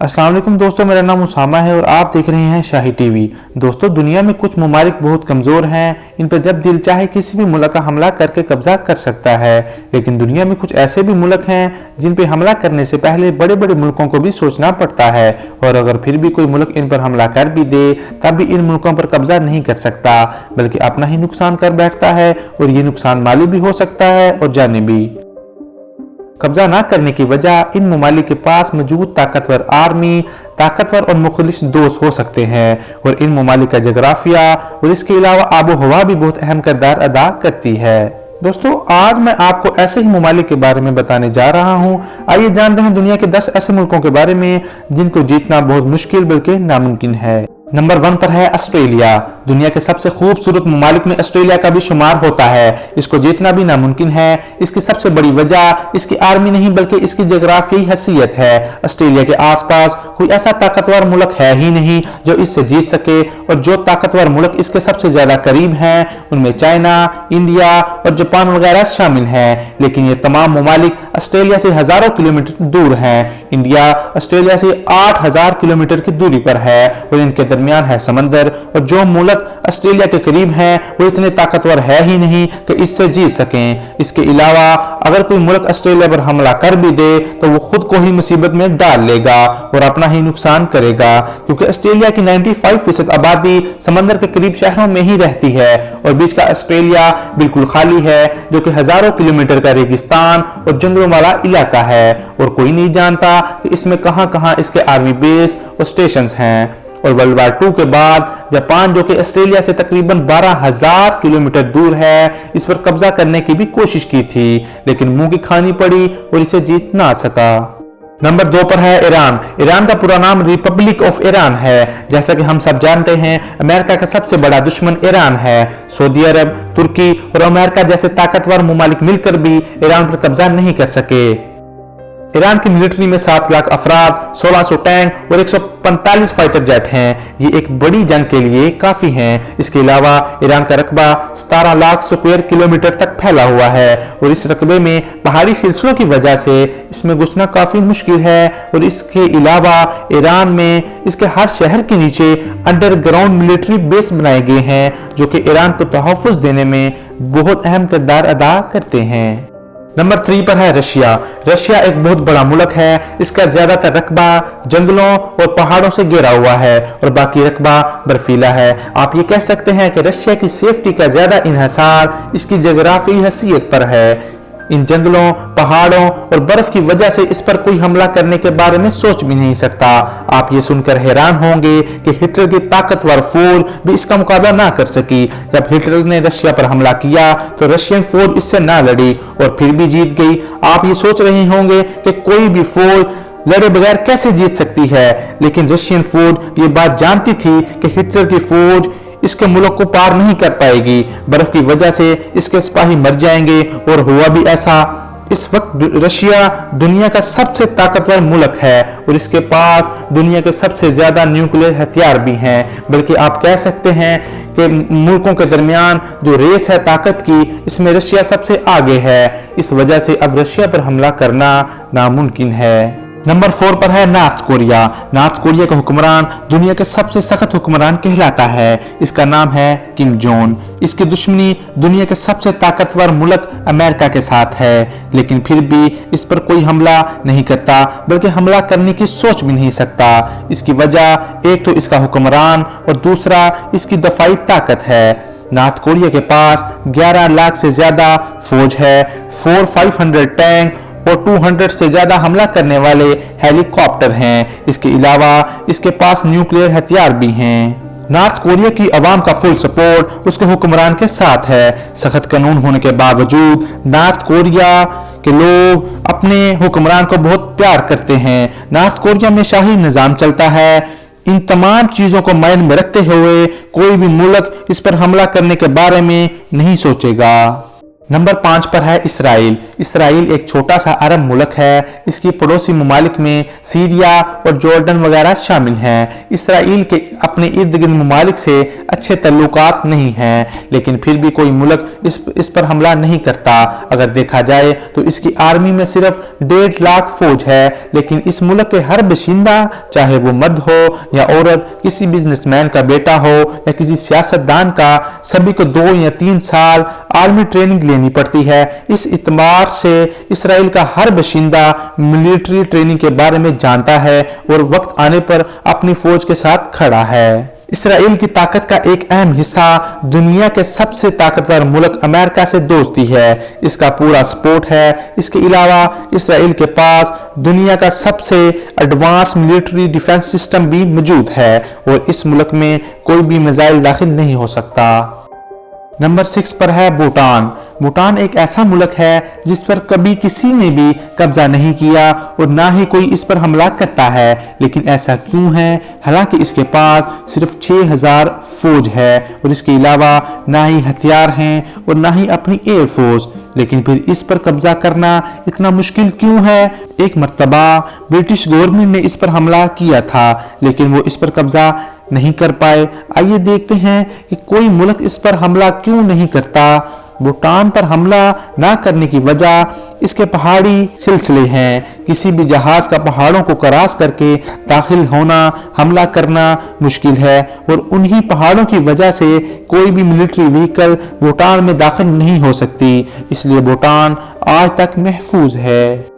अस्सलाम वालेकुम दोस्तों, मेरा नाम उसामा है और आप देख रहे हैं शाही टीवी। दोस्तों, दुनिया में कुछ ममालिक बहुत कमज़ोर हैं, इन पर जब दिल चाहे किसी भी मुल्क का हमला करके कब्जा कर सकता है। लेकिन दुनिया में कुछ ऐसे भी मुल्क हैं जिन पर हमला करने से पहले बड़े बड़े मुल्कों को भी सोचना पड़ता है, और अगर फिर भी कोई मुल्क इन पर हमला कर भी दे तब भी इन मुल्कों पर कब्जा नहीं कर सकता, बल्कि अपना ही नुकसान कर बैठता है, और ये नुकसान माली भी हो सकता है और जानी भी। कब्जा ना करने की वजह इन ममालिक के पास मौजूद ताकतवर आर्मी, ताकतवर और मुखलिस दोस्त हो सकते हैं, और इन ममालिक का जोग्राफिया और इसके अलावा आबो हवा भी बहुत अहम किरदार अदा करती है। दोस्तों, आज मैं आपको ऐसे ही ममालिक के बारे में बताने जा रहा हूं। आइए जानते हैं दुनिया के 10 ऐसे मुल्कों के बारे में जिनको जीतना बहुत मुश्किल बल्कि नामुमकिन है। नंबर 1 पर है ऑस्ट्रेलिया। दुनिया के सबसे खूबसूरत ममालिक में ऑस्ट्रेलिया का भी शुमार होता है। इसको जीतना भी नामुमकिन है। इसकी सबसे बड़ी वजह इसकी आर्मी नहीं बल्कि इसकी जोग्राफियाई हैसियत है। ऑस्ट्रेलिया के आसपास कोई ऐसा ताकतवर मुल्क है ही नहीं जो इससे जीत सके, और जो ताकतवर मुल्क इसके सबसे ज्यादा करीब हैं उनमें चाइना, इंडिया और जापान वगैरह शामिल हैं। लेकिन ये तमाम ममालिक ऑस्ट्रेलिया से हजारों किलोमीटर दूर हैं। इंडिया ऑस्ट्रेलिया से 8000 किलोमीटर की दूरी पर है, और इनके दरमियान है समंदर, और जो मुल्क ऑस्ट्रेलिया के करीब हैं वो इतने ताकतवर है ही नहीं कि इससे जीत सकें। इसके अलावा अगर कोई मुल्क ऑस्ट्रेलिया पर हमला कर भी दे तो वो खुद को ही मुसीबत में डाल लेगा और अपना ही नुकसान करेगा, क्योंकि ऑस्ट्रेलिया की 95% आबादी समंदर के करीब शहरों में ही रहती है, और बीच का ऑस्ट्रेलिया बिल्कुल खाली है जो कि हजारों किलोमीटर का रेगिस्तान और जंगलों वाला इलाका है, और कोई नहीं जानता कि इसमें कहां कहां इसके आर्मी बेस और स्टेशन हैं। और वर्ल्ड वार 2 के बाद जापान, जो कि ऑस्ट्रेलिया से तकरीबन 12000 किलोमीटर दूर है, इस पर कब्जा करने की भी कोशिश की थी, लेकिन मुंह की खानी पड़ी और इसे जीत ना सका। नंबर 2 पर है ईरान। ईरान का पूरा नाम रिपब्लिक ऑफ ईरान है। जैसा कि हम सब जानते हैं, अमेरिका का सबसे बड़ा दुश्मन ईरान है। सऊदी अरब, तुर्की और अमेरिका जैसे ताकतवर ममालिक मिलकर भी ईरान पर कब्जा नहीं कर सके। ईरान की मिलिट्री में 7 लाख अफराद, 1600 टैंक और 145 फाइटर जेट हैं। ये एक बड़ी जंग के लिए काफी हैं। इसके अलावा ईरान का रकबा 17 लाख स्क्वायर किलोमीटर तक फैला हुआ है, और इस रकबे में पहाड़ी सिलसिलों की वजह से इसमें घुसना काफी मुश्किल है। और इसके अलावा ईरान में इसके हर शहर के नीचे अंडरग्राउंड मिलिट्री बेस बनाए गए हैं, जो कि ईरान को तहफ़्फ़ुज़ देने में बहुत अहम किरदार अदा करते हैं। नंबर 3 पर है रशिया। रशिया एक बहुत बड़ा मुल्क है। इसका ज्यादातर रकबा जंगलों और पहाड़ों से घिरा हुआ है, और बाकी रकबा बर्फीला है। आप ये कह सकते हैं कि रशिया की सेफ्टी का ज्यादा इन्हिसार इसकी जोग्राफियाई हैसियत पर है। इन जंगलों, पहाड़ों और बर्फ की वजह से इस पर कोई हमला करने के बारे में सोच भी नहीं सकता। आप ये सुनकर हैरान होंगे कि हिटलर की ताकतवर फौज भी इसका मुकाबला ना कर सकी। जब हिटलर ने रशिया पर हमला किया तो रशियन फौज इससे ना लड़ी और फिर भी जीत गई। आप ये सोच रहे होंगे कि कोई भी फौज लड़े बगैर कैसे जीत सकती है, लेकिन रशियन फौज ये बात जानती थी कि हिटलर की फौज इसके मुल्क को पार नहीं कर पाएगी। बर्फ की वजह से इसके सिपाही मर जाएंगे, और हुआ भी ऐसा। इस वक्त रशिया दुनिया का सबसे ताकतवर मुल्क है, और इसके पास दुनिया के सबसे ज्यादा न्यूक्लियर हथियार भी हैं। बल्कि आप कह सकते हैं कि मुल्कों के दरमियान जो रेस है ताकत की, इसमें रशिया सबसे आगे है। इस वजह से अब रशिया पर हमला करना नामुमकिन है। नंबर 4 पर है नॉर्थ कोरिया। नॉर्थ कोरिया का हुक्मरान दुनिया के सबसे सख्त हुक्मरान कहलाता है। इसका नाम है किम जोंग। इसकी दुश्मनी दुनिया के सबसे ताकतवर मुल्क अमेरिका के साथ है, लेकिन फिर भी इस पर कोई हमला नहीं करता, बल्कि हमला करने की सोच भी नहीं सकता। इसकी वजह एक तो इसका हुक्मरान और दूसरा इसकी दफाई ताकत है। नॉर्थ कोरिया के पास 11 लाख से ज्यादा फौज है, 4500 टैंक और 200 से ज्यादा हमला करने वाले हेलीकॉप्टर हैं। इसके अलावा इसके पास न्यूक्लियर हथियार भी हैं। नॉर्थ कोरिया की आवाम का फुल सपोर्ट उसके हुक्मरान के साथ है। सख्त कानून होने के बावजूद नॉर्थ कोरिया के लोग अपने हुक्मरान को बहुत प्यार करते हैं। नॉर्थ कोरिया में शाही निजाम चलता है। इन तमाम चीजों को माइंड में रखते हुए कोई भी मुल्क इस पर हमला करने के बारे में नहीं सोचेगा। नंबर 5 पर है इसराइल। इसराइल एक छोटा सा अरब मुल्क है। इसकी पड़ोसी ममालिक में सीरिया और जॉर्डन वगैरह शामिल हैं। इसराइल के अपने इर्द गिर्द ममालिक से अच्छे तल्लुकात नहीं हैं, लेकिन फिर भी कोई मुल्क इस पर हमला नहीं करता। अगर देखा जाए तो इसकी आर्मी में सिर्फ 1.5 लाख फौज है, लेकिन इस मुल्क के हर बाशिंदा, चाहे वो मर्द हो या औरत, किसी बिजनेसमैन का बेटा हो या किसी सियासतदान का, सभी को 2 या 3 साल आर्मी ट्रेनिंग लेनी पड़ती है। इस इतबार से इसराइल का हर बाशिंदा मिलिट्री ट्रेनिंग के बारे में जानता है और वक्त आने पर अपनी फौज के साथ खड़ा है। इसराइल की ताकत का एक अहम हिस्सा दुनिया के सबसे ताकतवर मुल्क अमेरिका से दोस्ती है। इसका पूरा सपोर्ट है। इसके अलावा इसराइल के पास दुनिया का सबसे एडवांस मिलिट्री डिफेंस सिस्टम भी मौजूद है और इस मुल्क में कोई भी मिसाइल दाखिल नहीं हो सकता। नंबर 6 पर है भूटान। भूटान एक ऐसा मुल्क है जिस पर कभी किसी ने भी कब्जा नहीं किया और ना ही कोई इस पर हमला करता है, लेकिन ऐसा क्यों है? हालांकि इसके पास सिर्फ 6000 फौज है और इसके अलावा ना ही हथियार हैं और ना ही अपनी एयर फोर्स, लेकिन फिर इस पर कब्जा करना इतना मुश्किल क्यों है? एक मर्तबा ब्रिटिश गवर्नमेंट ने इस पर हमला किया था, लेकिन वो इस पर कब्जा नहीं कर पाए। आइए देखते हैं कि कोई मुल्क इस पर हमला क्यों नहीं करता। भूटान पर हमला ना करने की वजह इसके पहाड़ी सिलसिले हैं। किसी भी जहाज का पहाड़ों को क्रॉस करके दाखिल होना, हमला करना मुश्किल है और उन्हीं पहाड़ों की वजह से कोई भी मिलिट्री व्हीकल भूटान में दाखिल नहीं हो सकती, इसलिए भूटान आज तक महफूज है।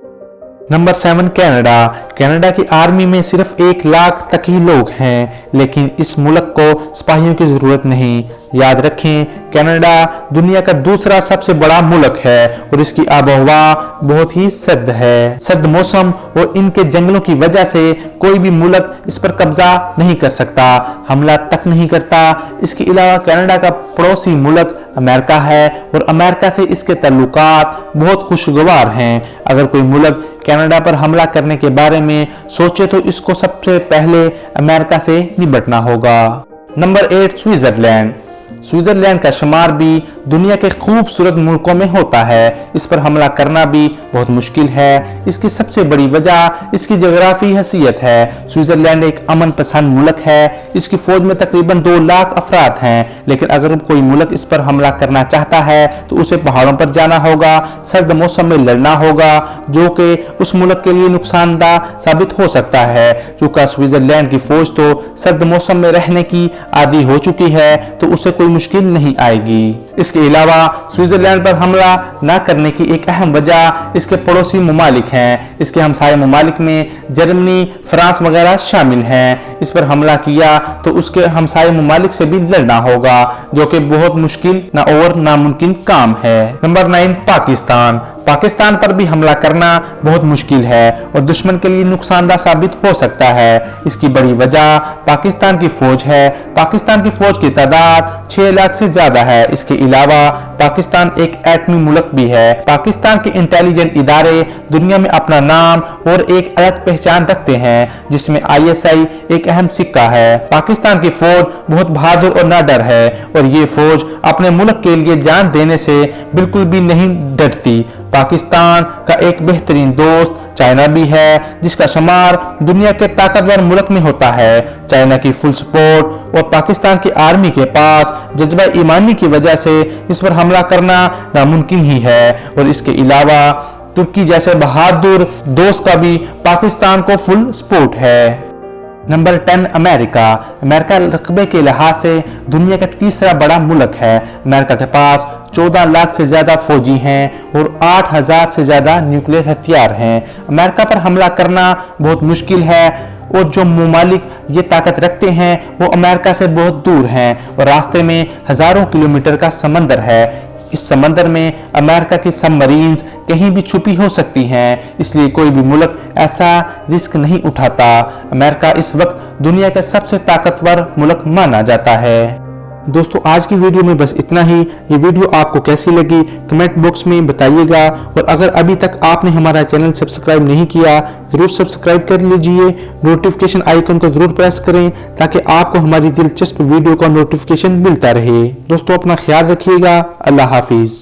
Number 7 Canada. कनाडा की आर्मी में सिर्फ 1 लाख तक ही लोग हैं, लेकिन इस मुल्क को सिपाहियों की जरूरत नहीं। याद रखें, कनाडा दुनिया का दूसरा सबसे बड़ा मुल्क है और इसकी आबोहवा बहुत ही सर्द है। सर्द मौसम और इनके जंगलों की वजह से कोई भी मुल्क इस पर कब्जा नहीं कर सकता, हमला तक नहीं करता। इसके अलावा कनाडा का पड़ोसी मुल्क अमेरिका है और अमेरिका से इसके ताल्लुकात बहुत खुशगवार हैं। अगर कोई मुल्क कनाडा पर हमला करने के बारे में सोचे तो इसको सबसे पहले अमेरिका से निपटना होगा। Number 8 Switzerland. स्विट्जरलैंड का शुमार भी दुनिया के खूबसूरत मुल्कों में होता है। इस पर हमला करना भी बहुत मुश्किल है। इसकी सबसे बड़ी वजह इसकी जोग्राफी हैसियत है। स्विट्जरलैंड एक अमन पसंद मुल्क है। इसकी फौज में तकरीबन 2 लाख अफराद हैं, लेकिन अगर कोई मुल्क इस पर हमला करना चाहता है तो उसे पहाड़ों पर जाना होगा, सर्द मौसम में लड़ना होगा, जो कि उस मुल्क के लिए नुकसानदा साबित हो सकता है। चूंकि स्विट्जरलैंड की फौज तो सर्द मौसम में रहने की आदी हो चुकी है, तो उसे कोई मुश्किल नहीं आएगी। इसके अलावा स्विट्जरलैंड पर हमला न करने की एक अहम वजह इसके पड़ोसी ममालिक हैं। इसके हमसाये ममालिक में जर्मनी, फ्रांस वगैरह शामिल हैं। इस पर हमला किया तो उसके हमसाये ममालिक से भी लड़ना होगा, जो कि बहुत मुश्किल और नामुमकिन काम है। नंबर 9 पाकिस्तान। पाकिस्तान पर भी हमला करना बहुत मुश्किल है और दुश्मन के लिए नुकसानदा साबित हो सकता है। इसकी बड़ी वजह पाकिस्तान की फौज है। पाकिस्तान की फौज की तादाद 6 लाख से ज्यादा है। इसके अलावा पाकिस्तान एक एटमी मुल्क भी है। पाकिस्तान के इंटेलिजेंट इदारे दुनिया में अपना नाम और एक अलग पहचान रखते हैं, जिसमें ISI एक अहम सिक्का है। पाकिस्तान की फौज बहुत बहादुर और नाडर है और ये फौज अपने मुल्क के लिए जान देने से बिल्कुल भी नहीं डरती। पाकिस्तान का एक बेहतरीन दोस्त चाइना भी है, जिसका शुमार दुनिया के ताकतवर मुल्क में होता है। चाइना की फुल सपोर्ट और पाकिस्तान की आर्मी के पास जज्बा ईमानी की वजह से इस पर हमला करना नामुमकिन ही है और इसके अलावा तुर्की जैसे बहादुर दोस्त का भी पाकिस्तान को फुल सपोर्ट है। Number 10 America. अमेरिका रकबे के लिहाज से दुनिया का तीसरा बड़ा मुल्क है। अमेरिका के पास 14 लाख से ज्यादा फौजी हैं और 8000 से ज्यादा न्यूक्लियर हथियार हैं। अमेरिका पर हमला करना बहुत मुश्किल है और जो ममालिक ये ताकत रखते हैं वो अमेरिका से बहुत दूर हैं और रास्ते में हजारों किलोमीटर का समंदर है। इस समंदर में अमेरिका की सबमरीन्स कहीं भी छुपी हो सकती हैं, इसलिए कोई भी मुल्क ऐसा रिस्क नहीं उठाता। अमेरिका इस वक्त दुनिया का सबसे ताकतवर मुल्क माना जाता है। दोस्तों, आज की वीडियो में बस इतना ही। ये वीडियो आपको कैसी लगी कमेंट बॉक्स में बताइएगा और अगर अभी तक आपने हमारा चैनल सब्सक्राइब नहीं किया जरूर सब्सक्राइब कर लीजिए। नोटिफिकेशन आइकन को जरूर प्रेस करें ताकि आपको हमारी दिलचस्प वीडियो का नोटिफिकेशन मिलता रहे। दोस्तों, अपना ख्याल रखिएगा। अल्लाह हाफिज।